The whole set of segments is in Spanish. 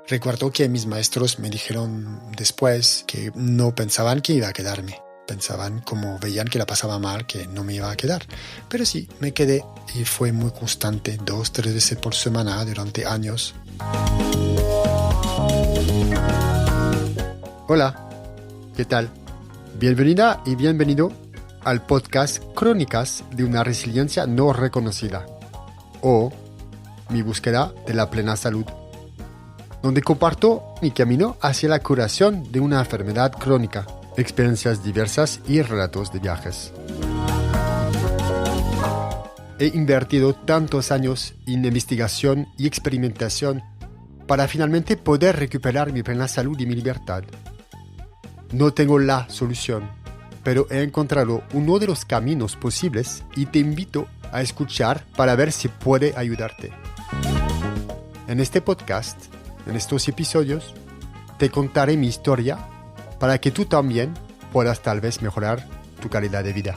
Recuerdo que mis maestros me dijeron después que no pensaban que iba a quedarme. Pensaban, como veían que la pasaba mal, que no me iba a quedar. Pero sí, me quedé y fue muy constante, 2-3 veces por semana durante años. Hola, ¿qué tal? Bienvenida y bienvenido al podcast Crónicas de una resiliencia no reconocida, o mi búsqueda de la plena salud, donde comparto mi camino hacia la curación de una enfermedad crónica, experiencias diversas y relatos de viajes. He invertido tantos años en investigación y experimentación para finalmente poder recuperar mi plena salud y mi libertad. No tengo la solución, pero he encontrado uno de los caminos posibles y te invito a escuchar para ver si puede ayudarte. En este podcast, en estos episodios, te contaré mi historia para que tú también puedas tal vez mejorar tu calidad de vida.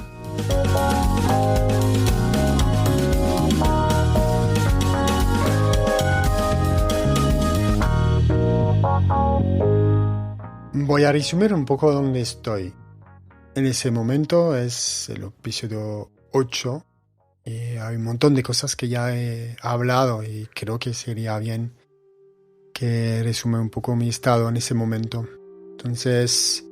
Voy a resumir un poco dónde estoy. En ese momento es el episodio 8 y hay un montón de cosas que ya he hablado y creo que sería bien que resume un poco mi estado en ese momento. Entonces,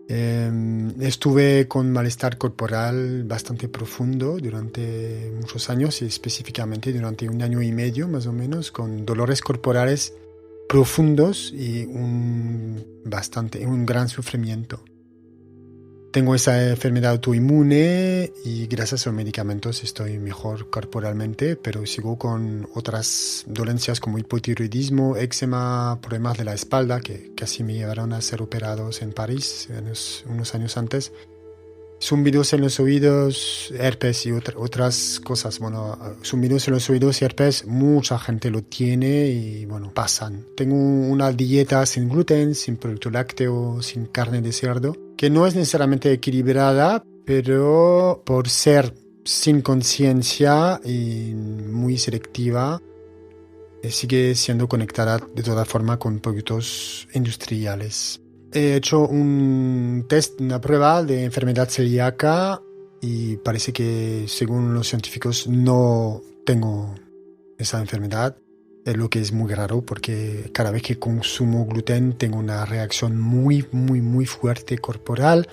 estuve con malestar corporal bastante profundo durante muchos años y específicamente durante 1 año y medio más o menos, con dolores corporales profundos y un gran sufrimiento. Tengo esa enfermedad autoinmune y gracias a los medicamentos estoy mejor corporalmente, pero sigo con otras dolencias como hipotiroidismo, eczema, problemas de la espalda que casi me llevaron a ser operados en París unos años antes. Zumbidos en los oídos, herpes y otras cosas. Bueno, zumbidos en los oídos y herpes, mucha gente lo tiene y bueno, pasan. Tengo una dieta sin gluten, sin producto lácteo, sin carne de cerdo, que no es necesariamente equilibrada, pero por ser sin conciencia y muy selectiva, sigue siendo conectada de toda forma con productos industriales. He hecho un test, una prueba de enfermedad celíaca y parece que según los científicos no tengo esa enfermedad, lo que es muy raro porque cada vez que consumo gluten tengo una reacción muy fuerte corporal.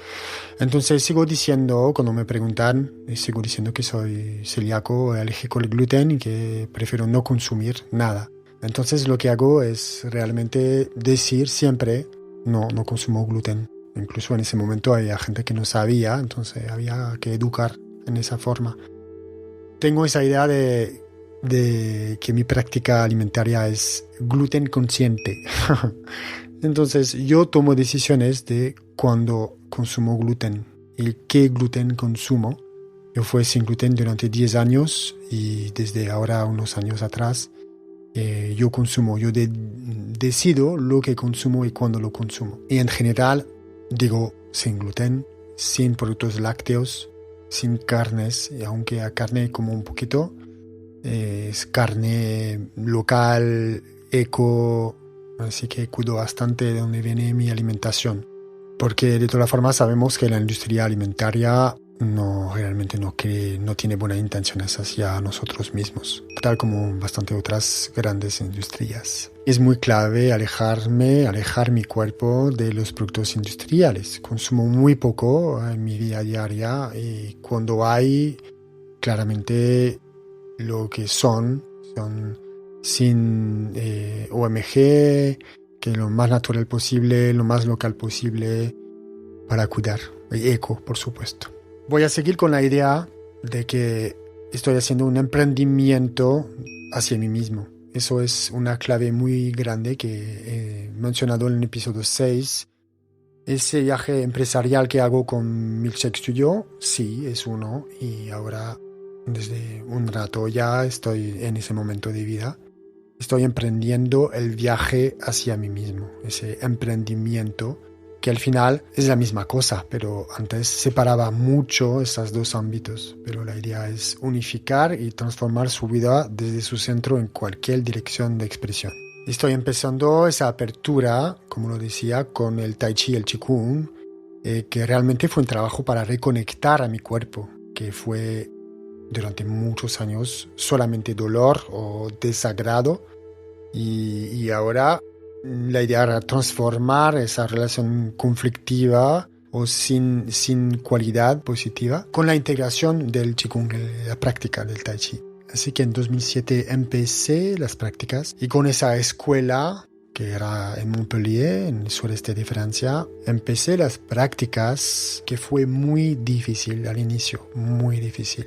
Entonces sigo diciendo, cuando me preguntan, sigo diciendo que soy celíaco o alérgico al gluten y que prefiero no consumir nada. Entonces lo que hago es realmente decir siempre no consumo gluten. Incluso en ese momento había gente que no sabía, entonces había que educar en esa forma. Tengo esa idea de que mi práctica alimentaria es gluten consciente. Entonces yo tomo decisiones de cuándo consumo gluten y qué gluten consumo. Yo fui sin gluten durante 10 años y desde ahora unos años atrás yo decido lo que consumo y cuándo lo consumo. Y en general digo sin gluten, sin productos lácteos, sin carnes, y aunque a carne como un poquito, es carne local, eco, así que cuido bastante de dónde viene mi alimentación. Porque de todas formas sabemos que la industria alimentaria realmente no tiene buenas intenciones hacia nosotros mismos, tal como bastante otras grandes industrias. Es muy clave alejar mi cuerpo de los productos industriales. Consumo muy poco en mi vida diaria y cuando hay, claramente lo que son sin OMG, que lo más natural posible, lo más local posible para cuidar. Y eco, por supuesto. Voy a seguir con la idea de que estoy haciendo un emprendimiento hacia mí mismo. Eso es una clave muy grande que he mencionado en el episodio 6. Ese viaje empresarial que hago con Milkshake Studio, sí, es uno. Y ahora, desde un rato ya estoy en ese momento de vida. Estoy emprendiendo el viaje hacia mí mismo. Ese emprendimiento que al final es la misma cosa, pero antes separaba mucho esos dos ámbitos. Pero la idea es unificar y transformar su vida desde su centro en cualquier dirección de expresión. Estoy empezando esa apertura, como lo decía, con el Tai Chi y el Qigong, que realmente fue un trabajo para reconectar a mi cuerpo, que fue durante muchos años solamente dolor o desagrado, y ahora la idea era transformar esa relación conflictiva o sin cualidad positiva con la integración del Qigong, la práctica del Tai Chi. Así que en 2007 empecé las prácticas y con esa escuela que era en Montpellier, en el sureste de Francia, empecé las prácticas, que fue muy difícil al inicio, muy difícil.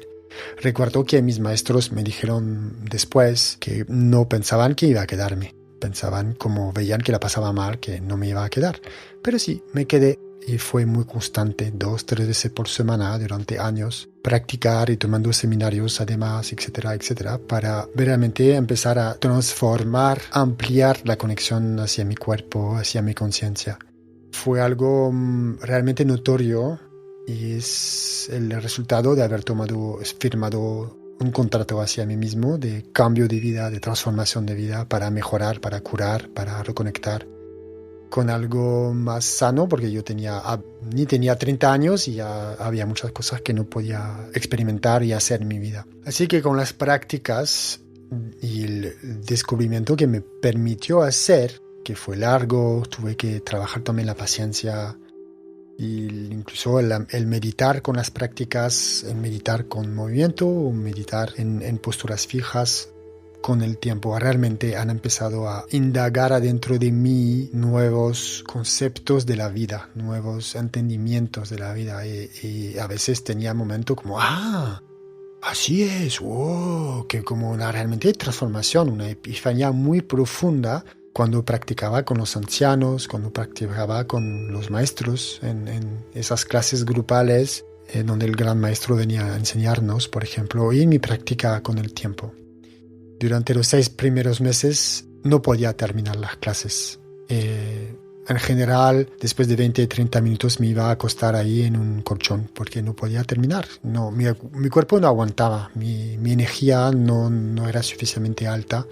Recuerdo que mis maestros me dijeron después que no pensaban que iba a quedarme. Pensaban, como veían que la pasaba mal, que no me iba a quedar. Pero sí, me quedé y fue muy constante, 2-3 veces por semana durante años, practicar y tomando seminarios además, etcétera, etcétera, para realmente empezar a transformar, ampliar la conexión hacia mi cuerpo, hacia mi conciencia. Fue algo realmente notorio y es el resultado de haber firmado un contrato hacia mí mismo de cambio de vida, de transformación de vida, para mejorar, para curar, para reconectar con algo más sano, porque yo ni tenía 30 años y ya había muchas cosas que no podía experimentar y hacer en mi vida. Así que con las prácticas y el descubrimiento que me permitió hacer, que fue largo, tuve que trabajar también la paciencia y incluso el meditar con las prácticas, el meditar con movimiento o meditar en posturas fijas. Con el tiempo realmente han empezado a indagar adentro de mí nuevos conceptos de la vida, nuevos entendimientos de la vida, y a veces tenía momentos como así es, wow, que como una realmente transformación, una epifanía muy profunda cuando practicaba con los ancianos, cuando practicaba con los maestros en esas clases grupales donde el gran maestro venía a enseñarnos, por ejemplo, y mi práctica con el tiempo. Durante los 6 primeros meses no podía terminar las clases. En general, después de 20-30 minutos me iba a acostar ahí en un colchón porque no podía terminar. No, mi cuerpo no aguantaba, mi energía no era suficientemente alta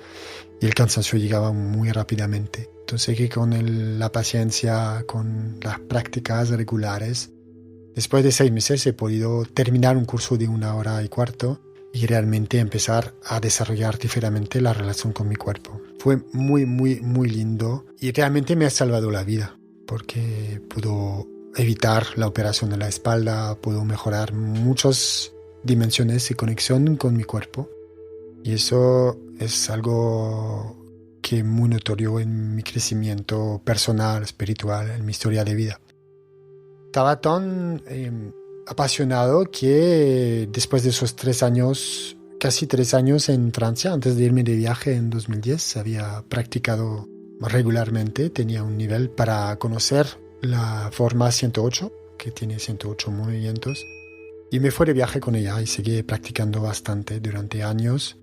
y el cansancio llegaba muy rápidamente. Entonces que con la paciencia, con las prácticas regulares, después de 6 meses he podido terminar un curso de 1 hora y cuarto y realmente empezar a desarrollar diferente la relación con mi cuerpo. Fue muy, muy, muy lindo y realmente me ha salvado la vida porque pudo evitar la operación de la espalda, pudo mejorar muchas dimensiones de conexión con mi cuerpo y eso es algo que es muy notorio en mi crecimiento personal, espiritual, en mi historia de vida. Estaba tan apasionado que después de esos 3 años, casi 3 años en Francia, antes de irme de viaje en 2010, había practicado regularmente, tenía un nivel para conocer la forma 108, que tiene 108 movimientos, y me fui de viaje con ella y seguí practicando bastante durante años.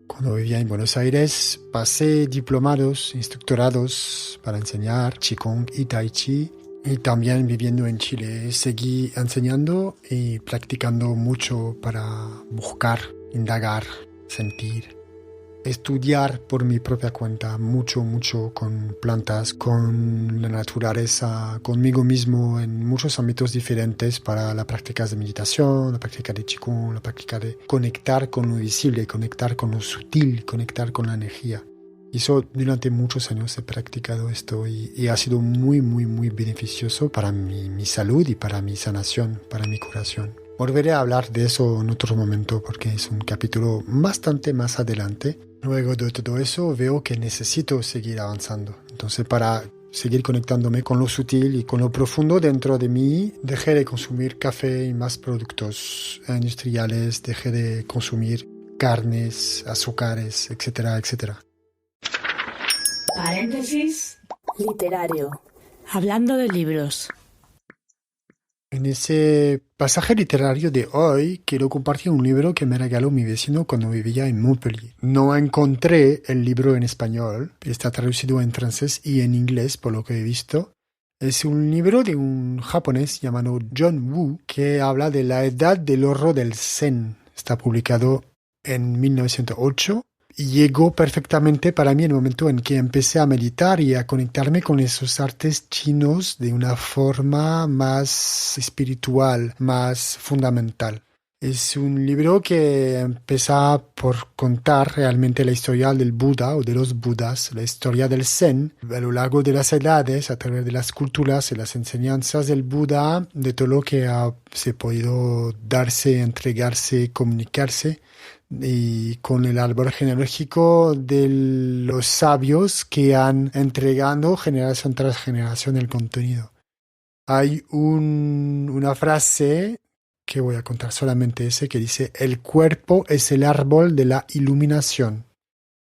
Cuando vivía en Buenos Aires, pasé diplomados, instructorados para enseñar Qigong y Tai Chi. Y también viviendo en Chile, seguí enseñando y practicando mucho para buscar, indagar, sentir, estudiar por mi propia cuenta, mucho con plantas, con la naturaleza, conmigo mismo en muchos ámbitos diferentes para las prácticas de meditación, la práctica de Qigong, la práctica de conectar con lo visible, conectar con lo sutil, conectar con la energía. Y eso durante muchos años he practicado esto y ha sido muy, muy, muy beneficioso para mi salud y para mi sanación, para mi curación. Volveré a hablar de eso en otro momento porque es un capítulo bastante más adelante. Luego de todo eso veo que necesito seguir avanzando. Entonces para seguir conectándome con lo sutil y con lo profundo dentro de mí, dejé de consumir café y más productos industriales, dejé de consumir carnes, azúcares, etcétera, etcétera. Paréntesis literario. Hablando de libros. En ese pasaje literario de hoy quiero compartir un libro que me regaló mi vecino cuando vivía en Montpellier. No encontré el libro en español, está traducido en francés y en inglés por lo que he visto. Es un libro de un japonés llamado John Woo que habla de la edad del oro del Zen. Está publicado en 1908 y llegó perfectamente para mí el momento en que empecé a meditar y a conectarme con esos artes chinos de una forma más espiritual, más fundamental. Es un libro que empieza por contar realmente la historia del Buda o de los Budas, la historia del Zen a lo largo de las edades, a través de las culturas y las enseñanzas del Buda, de todo lo que se ha podido darse, entregarse, comunicarse, y con el árbol genealógico de los sabios que han entregado generación tras generación el contenido. Hay una frase que voy a contar solamente ese, que dice: el cuerpo es el árbol de la iluminación.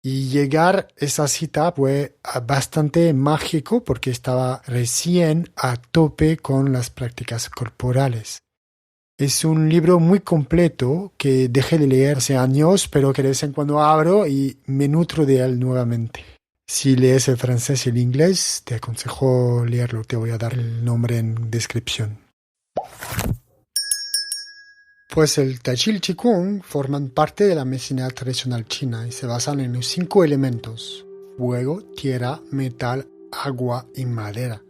Y llegar a esa cita fue bastante mágico porque estaba recién a tope con las prácticas corporales. Es un libro muy completo que dejé de leer hace años, pero que de vez en cuando abro y me nutro de él nuevamente. Si lees el francés y el inglés, te aconsejo leerlo. Te voy a dar el nombre en descripción. Pues el Tai Chi y el Qigong forman parte de la medicina tradicional china y se basan en los 5 elementos: fuego, tierra, metal, agua y madera.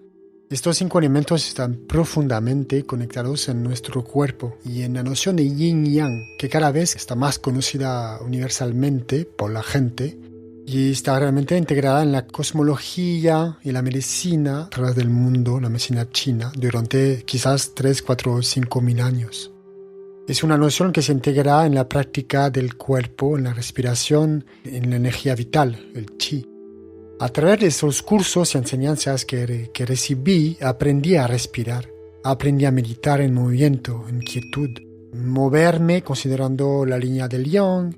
Estos 5 elementos están profundamente conectados en nuestro cuerpo y en la noción de yin-yang, que cada vez está más conocida universalmente por la gente y está realmente integrada en la cosmología y la medicina a través del mundo, la medicina china, durante quizás 3, 4 o 5 mil años. Es una noción que se integra en la práctica del cuerpo, en la respiración, en la energía vital, el chi. A través de esos cursos y enseñanzas que recibí, aprendí a respirar, aprendí a meditar en movimiento, en quietud, moverme considerando la línea del yang,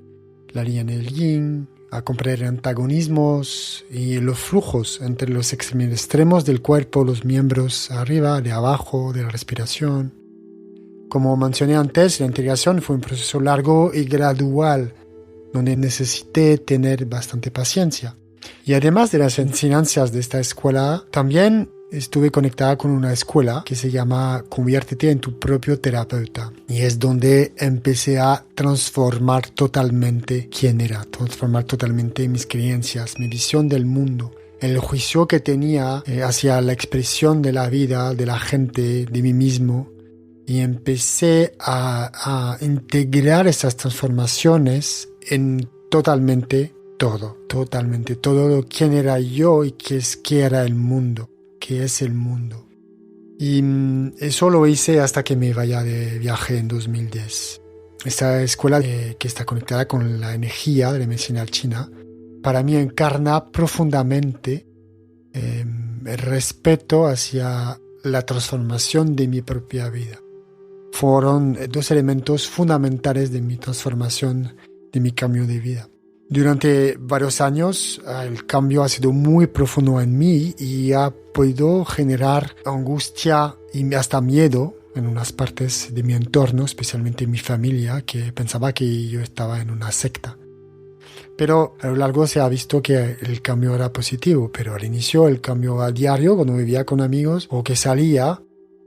la línea del yin, a comprender antagonismos y los flujos entre los extremos del cuerpo, los miembros arriba, de abajo, de la respiración. Como mencioné antes, la integración fue un proceso largo y gradual, donde necesité tener bastante paciencia. Y además de las enseñanzas de esta escuela, también estuve conectada con una escuela que se llama Conviértete en tu propio terapeuta. Y es donde empecé a transformar totalmente quién era, transformar totalmente mis creencias, mi visión del mundo, el juicio que tenía hacia la expresión de la vida, de la gente, de mí mismo. Y empecé a integrar esas transformaciones en totalmente todo, quién era yo y qué era el mundo, qué es el mundo. Y eso lo hice hasta que me vaya de viaje en 2010. Esta escuela que está conectada con la energía de la medicina china, para mí encarna profundamente el respeto hacia la transformación de mi propia vida. Fueron 2 elementos fundamentales de mi transformación, de mi cambio de vida. Durante varios años el cambio ha sido muy profundo en mí y ha podido generar angustia y hasta miedo en unas partes de mi entorno, especialmente en mi familia, que pensaba que yo estaba en una secta. Pero a lo largo se ha visto que el cambio era positivo, pero al inicio el cambio a diario, cuando vivía con amigos o que salía,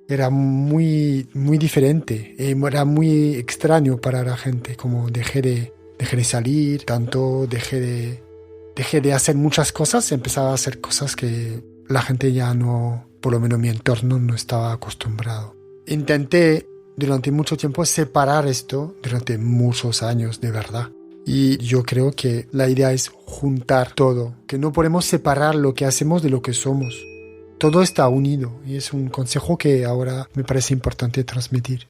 era muy diferente, era muy extraño para la gente, como dejé de salir tanto, dejé de hacer muchas cosas, empezaba a hacer cosas que la gente ya no, por lo menos mi entorno, no estaba acostumbrado. Intenté durante mucho tiempo separar esto, durante muchos años de verdad. Y yo creo que la idea es juntar todo, que no podemos separar lo que hacemos de lo que somos. Todo está unido y es un consejo que ahora me parece importante transmitir.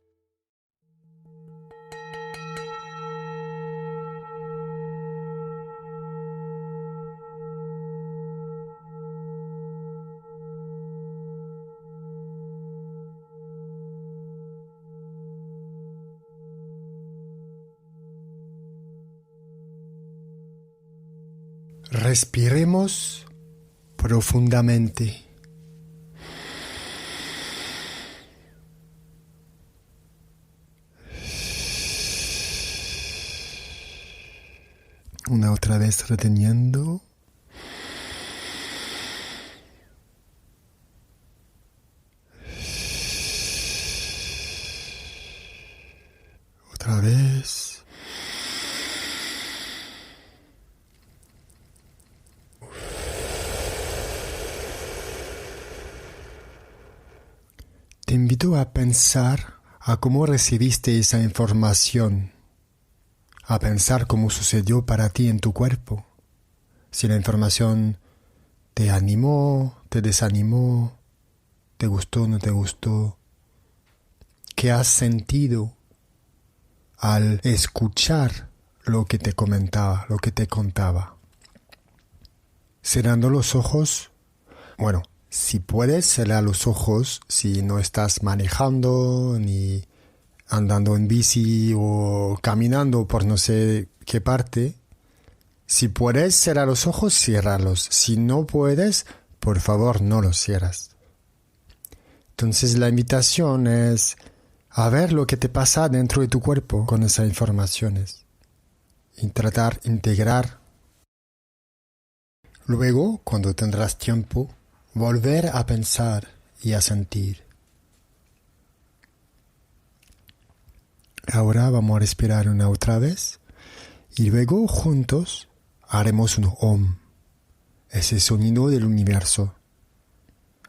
Respiremos profundamente. Una otra vez reteniendo. vez. Te invito a pensar a cómo recibiste esa información, a pensar cómo sucedió para ti en tu cuerpo. Si la información te animó, te desanimó, te gustó, no te gustó. ¿Qué has sentido al escuchar lo que te comentaba, lo que te contaba? Cerrando los ojos, bueno, si puedes cerrar los ojos, si no estás manejando ni andando en bici o caminando por no sé qué parte, si puedes cerrar los ojos, ciérralos. Si no puedes, por favor, no los cierras. Entonces la invitación es a ver lo que te pasa dentro de tu cuerpo con esas informaciones y tratar de integrar. Luego, cuando tendrás tiempo, volver a pensar y a sentir. Ahora vamos a respirar una otra vez y luego juntos haremos un OM, ese sonido del universo.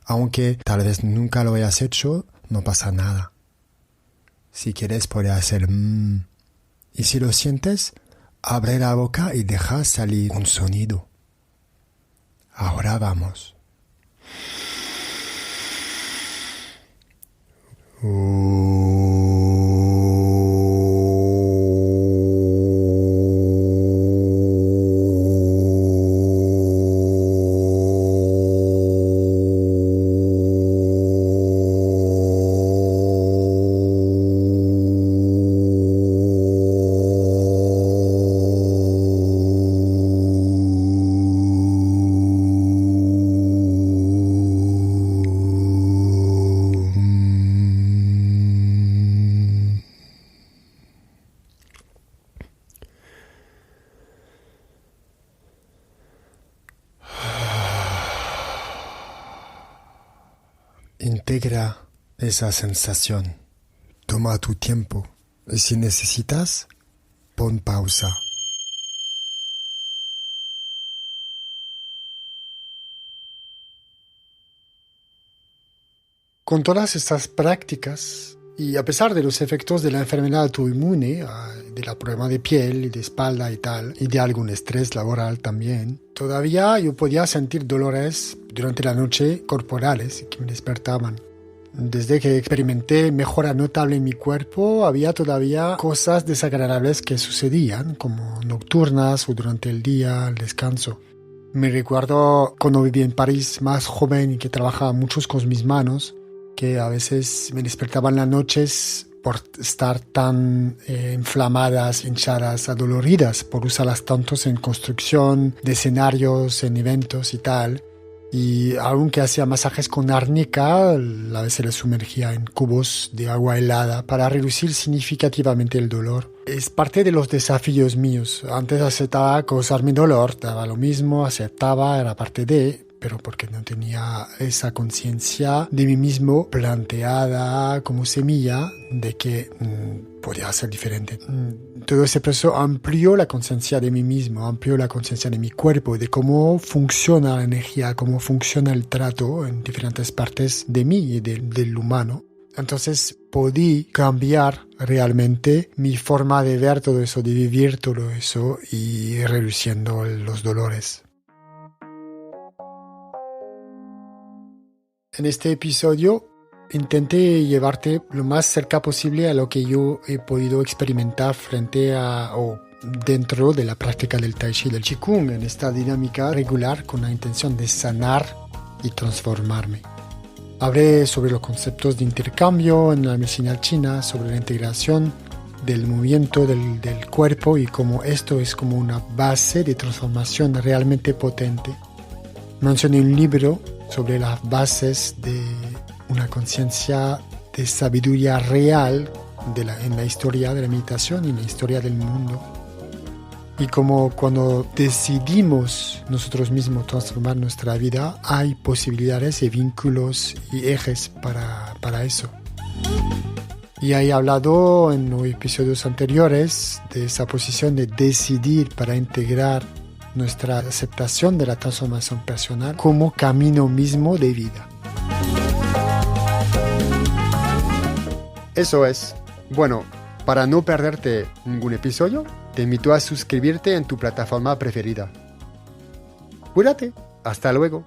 Aunque tal vez nunca lo hayas hecho, no pasa nada. Si quieres puedes hacer y si lo sientes, abre la boca y deja salir un sonido. Ahora vamos. Integra esa sensación. Toma tu tiempo. Y si necesitas, pon pausa. Con todas estas prácticas, y a pesar de los efectos de la enfermedad autoinmune, de la problema de piel y de espalda y tal, y de algún estrés laboral también, todavía yo podía sentir dolores durante la noche corporales que me despertaban. Desde que experimenté mejora notable en mi cuerpo, había todavía cosas desagradables que sucedían, como nocturnas o durante el día, al descanso. Me recuerdo cuando vivía en París más joven y que trabajaba mucho con mis manos, que a veces me despertaban las noches por estar tan inflamadas, hinchadas, adoloridas, por usarlas tantos en construcción, de escenarios, en eventos y tal. Y aunque hacía masajes con árnica, a veces les sumergía en cubos de agua helada para reducir significativamente el dolor. Es parte de los desafíos míos. Antes aceptaba causar mi dolor, daba lo mismo, aceptaba, era parte de... pero porque no tenía esa conciencia de mí mismo planteada como semilla de que podía ser diferente. Todo ese proceso amplió la conciencia de mí mismo, amplió la conciencia de mi cuerpo, de cómo funciona la energía, cómo funciona el trato en diferentes partes de mí y del humano. Entonces podí cambiar realmente mi forma de ver todo eso, de vivir todo eso y reduciendo los dolores. En este episodio intenté llevarte lo más cerca posible a lo que yo he podido experimentar frente a o dentro de la práctica del Tai Chi y del Qigong, en esta dinámica regular con la intención de sanar y transformarme. Hablé sobre los conceptos de intercambio en la medicina china, sobre la integración del movimiento del cuerpo y cómo esto es como una base de transformación realmente potente. Mencioné un libro sobre las bases de una conciencia de sabiduría real en la historia de la meditación y en la historia del mundo. Y como cuando decidimos nosotros mismos transformar nuestra vida, hay posibilidades y vínculos y ejes para eso. Y he hablado en los episodios anteriores de esa posición de decidir para integrar nuestra aceptación de la transformación personal como camino mismo de vida. Eso es. Bueno, para no perderte ningún episodio, te invito a suscribirte en tu plataforma preferida. Cuídate. Hasta luego.